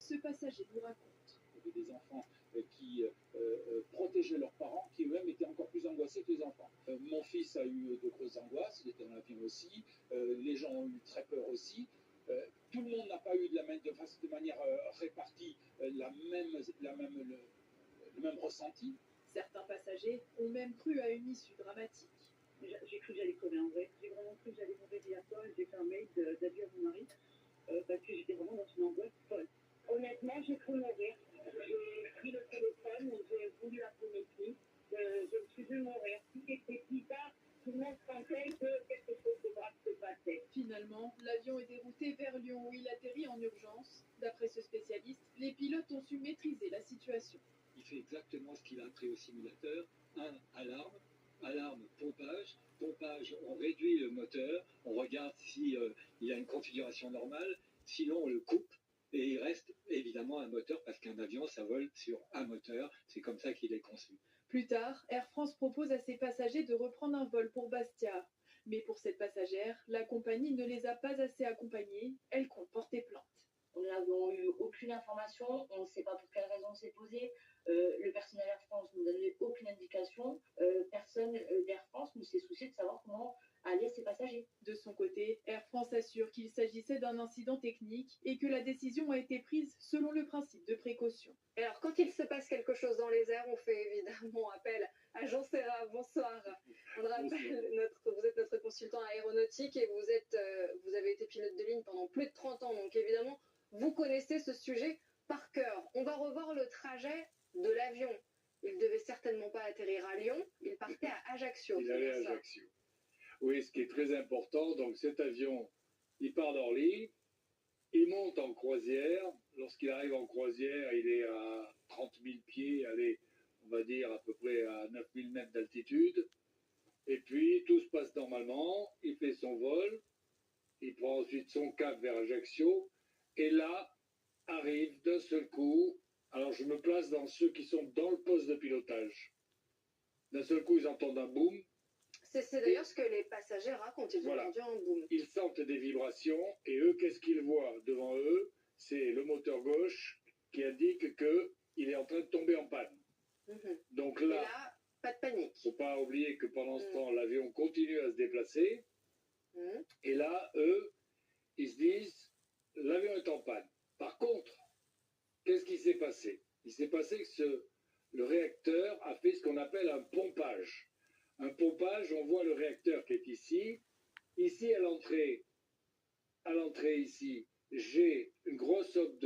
Ce passager nous raconte. Il y avait des enfants qui protégeaient leurs parents, qui eux-mêmes étaient encore plus angoissés que les enfants. Mon fils a eu de grosses angoisses, il était dans l'avion aussi, les gens ont eu très peur aussi. Tout le monde n'a pas eu de manière répartie le même ressenti. Certains passagers ont même cru à une issue dramatique. J'ai cru que j'allais crever en vrai. J'ai vraiment cru que j'allais mourir hier soir. J'ai fait un mail d'adieu à mon mari parce que j'étais vraiment dans une angoisse folle. Honnêtement, j'ai cru mourir. J'ai pris le téléphone, j'ai voulu appeler mes filles. Je me suis vu mourir. Tout était si tard, tout le monde sentait que quelque chose de grave se passait. Finalement, l'avion est dérouté vers Lyon où il atterrit en urgence. D'après ce spécialiste, les pilotes ont su maîtriser la situation. Il fait exactement ce qu'il a appris au simulateur. Alarme, pompage. Pompage, on réduit le moteur, on regarde si il a une configuration normale, sinon on le coupe et il reste évidemment un moteur parce qu'un avion ça vole sur un moteur, c'est comme ça qu'il est conçu. Plus tard, Air France propose à ses passagers de reprendre un vol pour Bastia. Mais pour cette passagère, la compagnie ne les a pas assez accompagnés, elle compte porter plainte. Nous n'avons eu aucune information, on ne sait pas pour quelle raison c'est posé. Le personnel Air France ne nous a donné aucune indication. Personne d'Air France ne s'est soucié de savoir comment allaient ces passagers. De son côté, Air France assure qu'il s'agissait d'un incident technique et que la décision a été prise selon le principe de précaution. Et alors, quand il se passe quelque chose dans les airs, on fait évidemment appel à Jean Serra. Bonsoir. On rappelle, vous êtes notre consultant aéronautique et vous avez été pilote de ligne pendant plus de 30 ans. Donc évidemment, vous connaissez ce sujet par cœur. On va revoir le trajet de l'avion. Il ne devait certainement pas atterrir à Lyon, il partait à Ajaccio. Il allait à Ajaccio. Oui, ce qui est très important, donc cet avion, il part d'Orly, il monte en croisière. Lorsqu'il arrive en croisière, il est à 30 000 pieds, allez, on va dire à peu près à 9 000 mètres d'altitude. Et puis, tout se passe normalement, il fait son vol, il prend ensuite son cap vers Ajaccio, et là, arrive d'un seul coup, alors je me place dans ceux qui sont dans le poste de pilotage. D'un seul coup, ils entendent un boom. C'est d'ailleurs ce que les passagers racontent, ils ont entendu un boom. Ils sentent des vibrations, et eux, qu'est-ce qu'ils voient devant eux? C'est le moteur gauche qui indique qu'il est en train de tomber en panne. Donc là, pas de panique. Il ne faut pas oublier que pendant ce temps, l'avion continue à se déplacer. Et là, eux, ils se disent, l'avion est en panne. Par contre, qu'est-ce qui s'est passé? Il s'est passé que le réacteur a fait ce qu'on appelle un pompage. Un pompage, on voit le réacteur qui est ici. Ici, à l'entrée ici, j'ai une grosse hotte